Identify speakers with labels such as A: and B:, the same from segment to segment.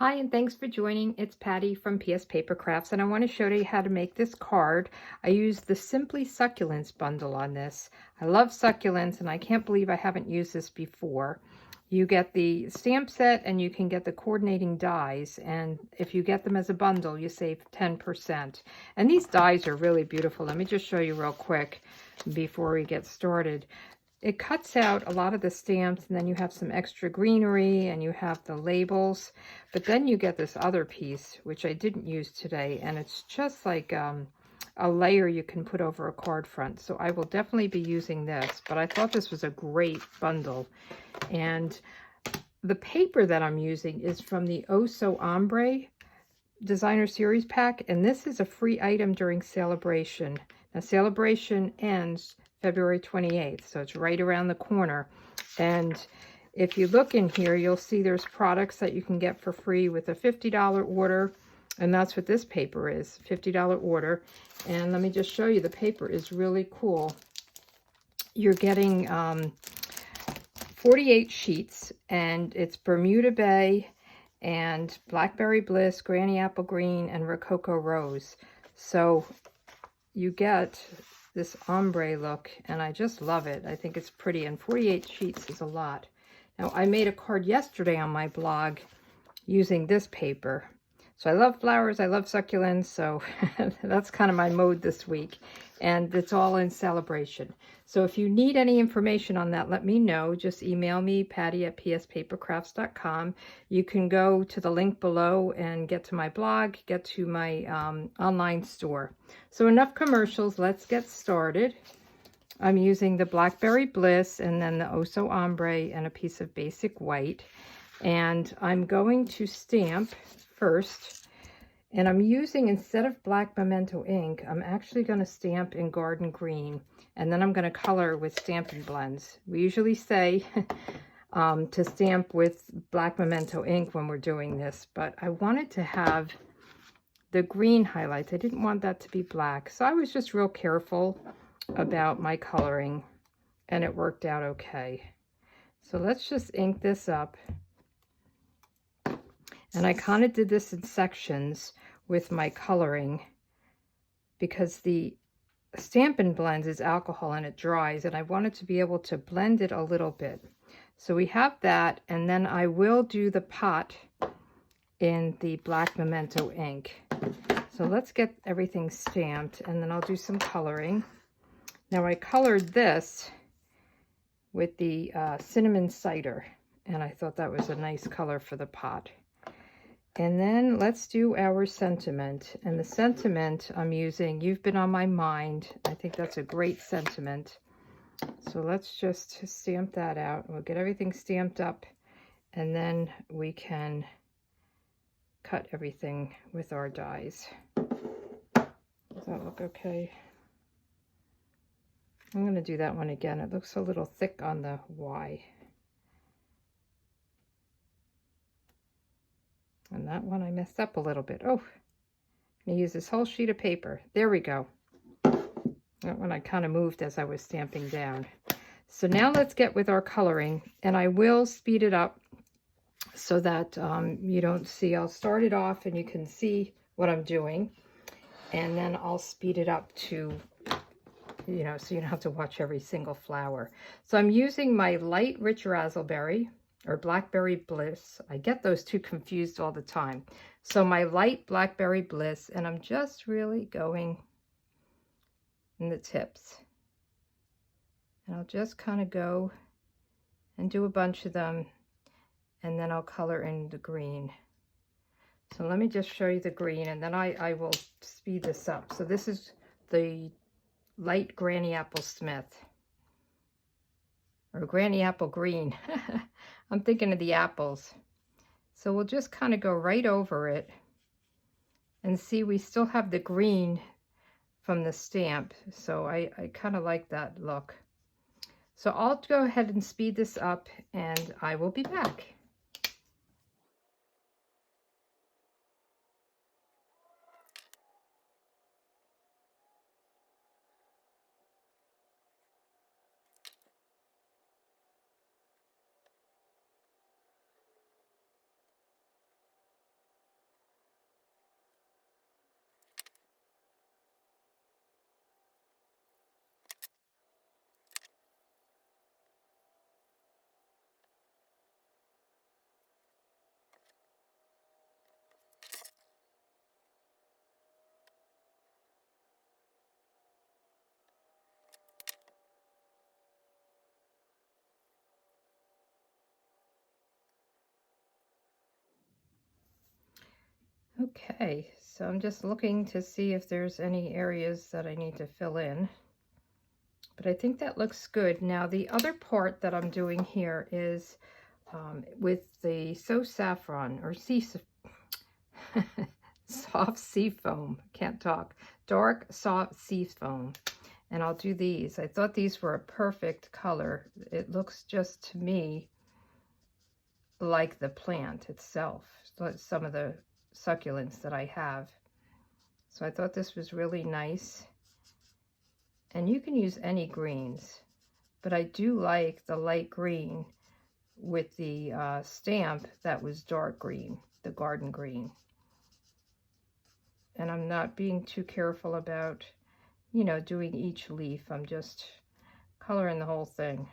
A: Hi, and thanks for joining. It's Patty from PS Paper Crafts, and I want to show you how to make this card. I used the Simply Succulents bundle on this. I love succulents, and I can't believe I haven't used this before. You get the stamp set, and you can get the coordinating dies, and if you get them as a bundle, you save 10%. And these dies are really beautiful. Let me just show you real quick before we get started. It cuts out a lot of the stamps, and then you have some extra greenery, and you have the labels. But then you get this other piece, which I didn't use today, and it's just like a layer you can put over a card front. So I will definitely be using this, but I thought this was a great bundle. And the paper that I'm using is from the Oh So Ombre Designer Series Pack, and this is a free item during Celebration. Now, Celebration ends February 28th, so it's right around the corner. And if you look in here, you'll see there's products that you can get for free with a $50 order, and that's what this paper is, $50 order. And let me just show you, the paper is really cool. You're getting 48 sheets, and it's Bermuda Bay and Blackberry Bliss, Granny Apple Green, and Rococo Rose. So you get this ombre look, and I just love it. I think it's pretty, and 48 sheets is a lot. Now, I made a card yesterday on my blog using this paper. So I love flowers, I love succulents, so that's kind of my mode this week. And it's all in Celebration. So if you need any information on that, let me know. Just email me, patty@pspapercrafts.com. You can go to the link below and get to my blog, get to my online store. So enough commercials, let's get started. I'm using the Blackberry Bliss and then the Oh So Ombre and a piece of basic white. And I'm going to stamp first. And I'm using, instead of black Memento ink, I'm actually going to stamp in Garden Green. And then I'm going to color with Stampin Blends. We usually say to stamp with black Memento ink when we're doing this, but I wanted to have the green highlights. I didn't want that to be black. So I was just real careful about my coloring, and it worked out okay. So let's just ink this up. And I kind of did this in sections with my coloring because the Stampin Blends is alcohol and it dries, and I wanted to be able to blend it a little bit. So we have that, and then I will do the pot in the black Memento ink. So let's get everything stamped, and then I'll do some coloring. Now I colored this with the cinnamon cider, and I thought that was a nice color for the pot. And then let's do our sentiment. And the sentiment I'm using, You've Been on My Mind. I think that's a great sentiment. So let's just stamp that out. We'll get everything stamped up, and then we can cut everything with our dies. Does that look okay? I'm going to do that one again. It looks a little thick on the Y. And that one I messed up a little bit. Oh, I'm going to use this whole sheet of paper. There we go. That one I kind of moved as I was stamping down. So now let's get with our coloring, and I will speed it up so that you don't see. I'll start it off and you can see what I'm doing, and then I'll speed it up to, you know, so you don't have to watch every single flower. So I'm using my light rich raspberry or Blackberry Bliss. I get those two confused all the time. So my light Blackberry Bliss, and I'm just really going in the tips. And I'll just kind of go and do a bunch of them, and then I'll color in the green. So let me just show you the green, and then I will speed this up. So this is the light Granny Apple Smith, or Granny Apple Green. I'm thinking of the apples. So we'll just kind of go right over it, and see we still have the green from the stamp. So I kind of like that look. So I'll go ahead and speed this up, and I will be back. Okay, so I'm just looking to see if there's any areas that I need to fill in. But I think that looks good. Now the other part that I'm doing here is with the So Saffron or soft sea foam. Can't talk. Dark soft sea foam. And I'll do these. I thought these were a perfect color. It looks just to me like the plant itself, some of the succulents that I have. So I thought this was really nice. And you can use any greens, but I do like the light green with the stamp that was dark green, the garden green. And I'm not being too careful about, you know, doing each leaf. I'm just coloring the whole thing.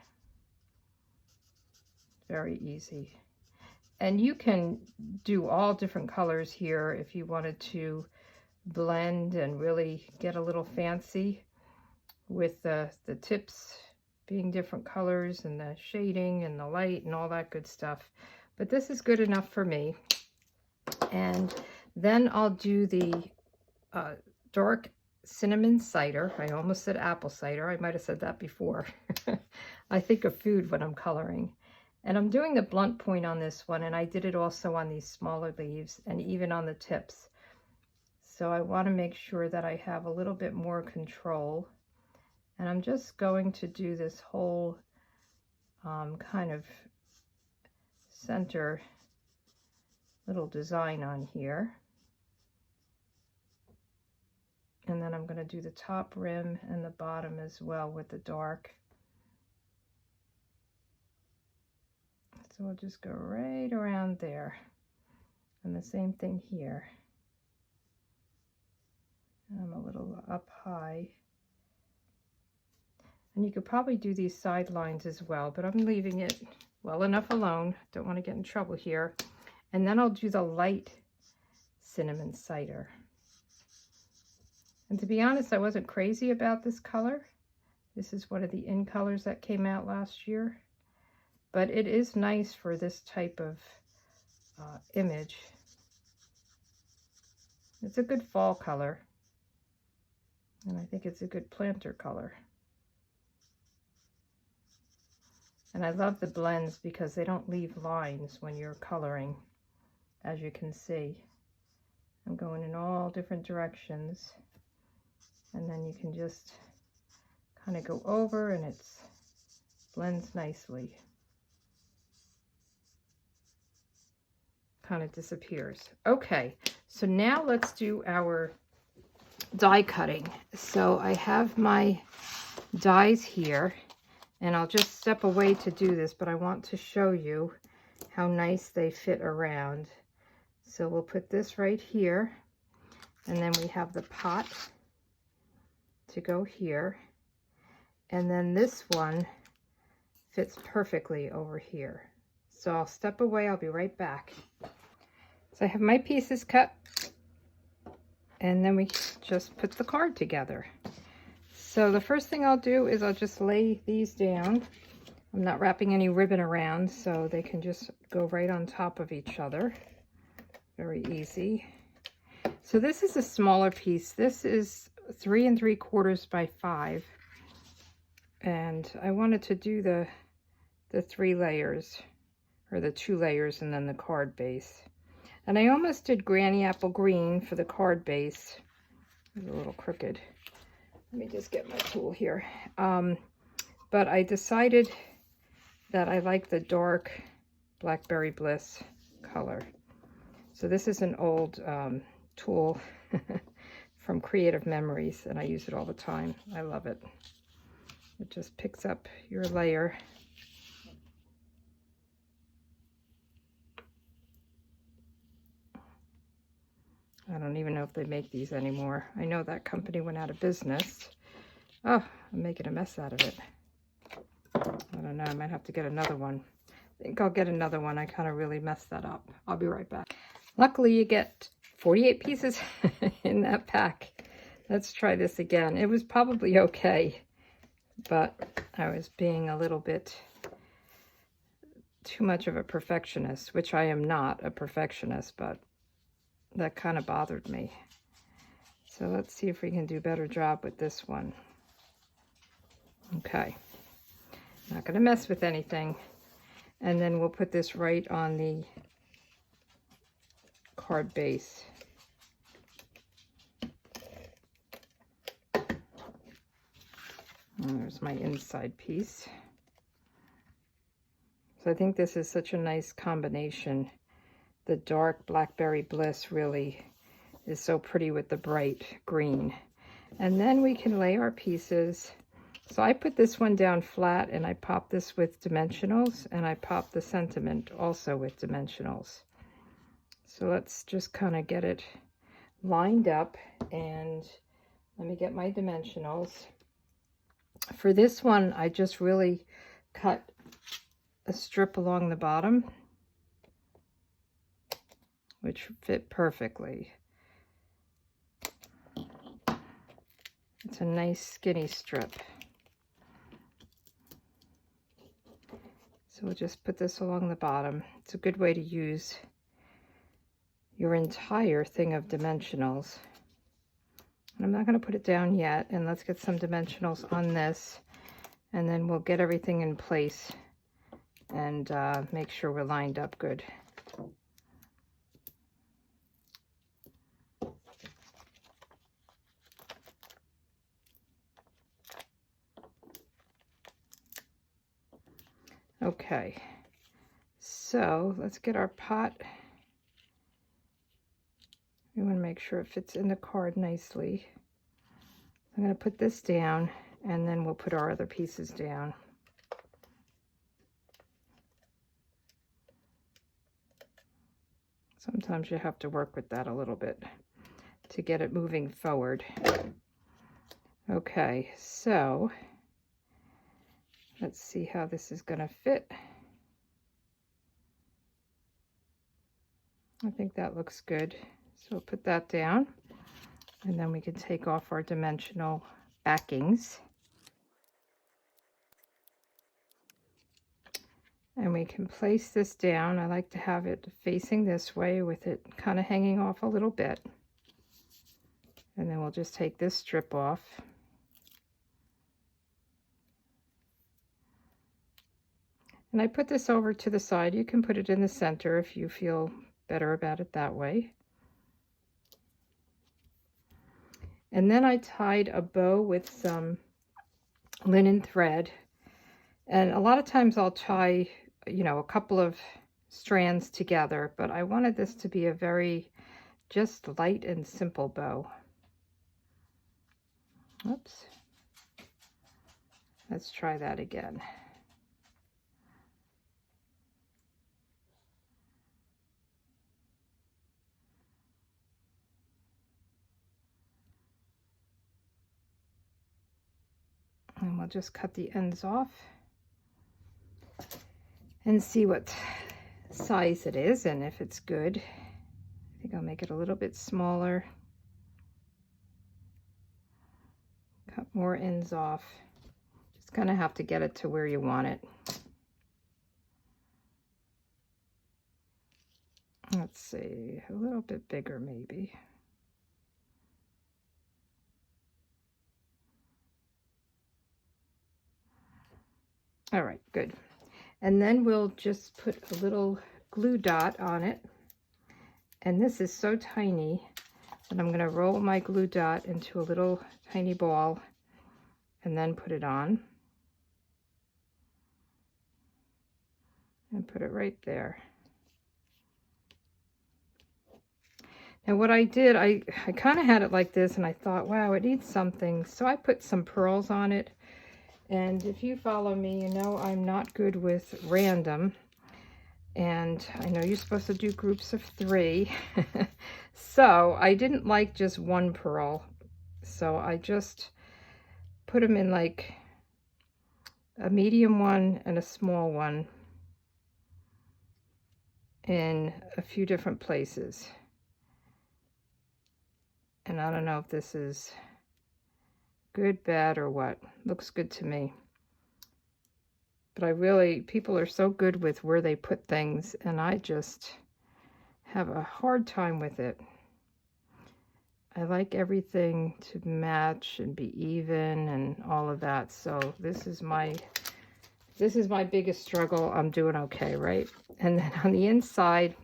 A: Very easy. And you can do all different colors here if you wanted to blend and really get a little fancy with the tips being different colors and the shading and the light and all that good stuff. But this is good enough for me. And then I'll do the dark cinnamon cider. I almost said apple cider. I might have said that before. I think of food when I'm coloring. And I'm doing the blunt point on this one, and I did it also on these smaller leaves and even on the tips. So I want to make sure that I have a little bit more control. And I'm just going to do this whole kind of center little design on here. And then I'm going to do the top rim and the bottom as well with the dark. So we'll just go right around there. And the same thing here. I'm a little up high. And you could probably do these sidelines as well, but I'm leaving it well enough alone. Don't want to get in trouble here. And then I'll do the light cinnamon cider. And to be honest, I wasn't crazy about this color. This is one of the in colors that came out last year. But it is nice for this type of image. It's a good fall color. And I think it's a good planter color. And I love the blends because they don't leave lines when you're coloring, as you can see. I'm going in all different directions. And then you can just kind of go over and it blends nicely. Kind of disappears. Okay, so now let's do our die cutting. So I have my dies here, and I'll just step away to do this, but I want to show you how nice they fit around. So we'll put this right here, and then we have the pot to go here, and then this one fits perfectly over here. So I'll step away, I'll be right back. So I have my pieces cut, and then we just put the card together. So the first thing I'll do is I'll just lay these down. I'm not wrapping any ribbon around, so they can just go right on top of each other. Very easy. So this is a smaller piece. This is 3 3/4 by 5. And I wanted to do the 3 layers, or the 2 layers, and then the card base. And I almost did Granny Apple Green for the card base. It's a little crooked. Let me just get my tool here. But I decided that I like the dark Blackberry Bliss color. So this is an old tool from Creative Memories, and I use it all the time. I love it. It just picks up your layer. I don't even know if they make these anymore. I know that company went out of business. Oh, I'm making a mess out of it. I don't know, I might have to get another one. I think I'll get another one. I kind of really messed that up. I'll be right back. Luckily, you get 48 pieces in that pack. Let's try this again. It was probably okay, but I was being a little bit too much of a perfectionist, which I am not a perfectionist, but that kind of bothered me. So let's see if we can do a better job with this one. Okay, not going to mess with anything. And then we'll put this right on the card base. And there's my inside piece. So I think this is such a nice combination. The dark Blackberry Bliss really is so pretty with the bright green. And then we can lay our pieces. So I put this one down flat, and I pop this with dimensionals, and I pop the sentiment also with dimensionals. So let's just kind of get it lined up, and let me get my dimensionals. For this one, I just really cut a strip along the bottom, which fit perfectly. It's a nice skinny strip. So we'll just put this along the bottom. It's a good way to use your entire thing of dimensionals. I'm not going to put it down yet, and let's get some dimensionals on this, and then we'll get everything in place and make sure we're lined up good. Okay, so let's get our pot. We want to make sure it fits in the card nicely. I'm going to put this down, and then we'll put our other pieces down. Sometimes you have to work with that a little bit to get it moving forward. Okay, so let's see how this is going to fit. I think that looks good. So we'll put that down, and then we can take off our dimensional backings. And we can place this down. I like to have it facing this way with it kind of hanging off a little bit. And then we'll just take this strip off. And I put this over to the side. You can put it in the center if you feel better about it that way. And then I tied a bow with some linen thread. And a lot of times I'll tie, you know, a couple of strands together, but I wanted this to be a very just light and simple bow. Oops. Let's try that again. And we'll just cut the ends off and see what size it is and if it's good. I think I'll make it a little bit smaller. Cut more ends off. Just gonna have to get it to where you want it. Let's see, a little bit bigger maybe. All right, good. And then we'll just put a little glue dot on it. And this is so tiny that I'm going to roll my glue dot into a little tiny ball and then put it on. And put it right there. Now what I did, I kind of had it like this, and I thought, wow, it needs something. So I put some pearls on it. And if you follow me, you know I'm not good with random. And I know you're supposed to do groups of 3. So I didn't like just one pearl. So I just put them in like a medium one and a small one in a few different places. And I don't know if this is good, bad, or what. Looks good to me. But I really, people are so good with where they put things, and I just have a hard time with it. I like everything to match and be even and all of that. So this is my biggest struggle. I'm doing okay, right? And then on the inside,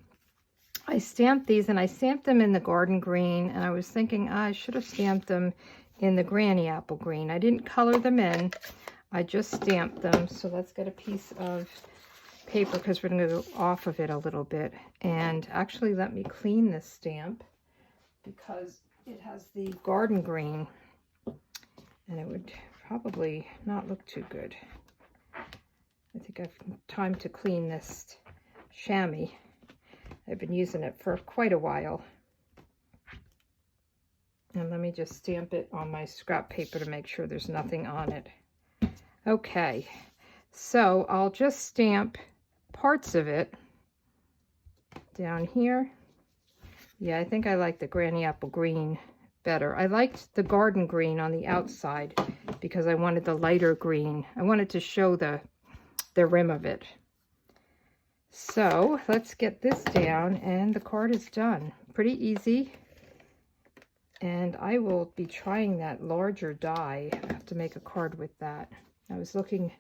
A: I stamped these, and I stamped them in the garden green, and I was thinking I should have stamped them in the granny apple green. I didn't color them in. I just stamped them. So let's get a piece of paper because we're going to go off of it a little bit. And actually, let me clean this stamp because it has the garden green, and it would probably not look too good. I think I've time to clean this chamois. I've been using it for quite a while. And let me just stamp it on my scrap paper to make sure there's nothing on it. Okay, so I'll just stamp parts of it down here. Yeah, I think I like the granny apple green better. I liked the garden green on the outside because I wanted the lighter green. I wanted to show the rim of it. So let's get this down, and the card is done. Pretty easy. And I will be trying that larger die. I have to make a card with that. I was looking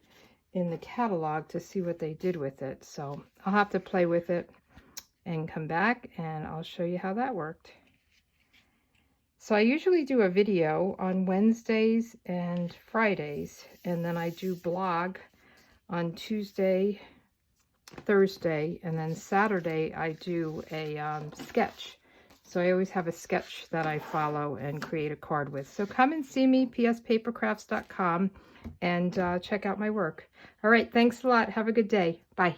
A: in the catalog to see what they did with it. So I'll have to play with it and come back, and I'll show you how that worked. So I usually do a video on Wednesdays and Fridays, and then I do blog on Tuesday, Thursday, and then Saturday I do a sketch. So I always have a sketch that I follow and create a card with. So come and see me, pspapercrafts.com, and check out my work. All right, thanks a lot. Have a good day. Bye.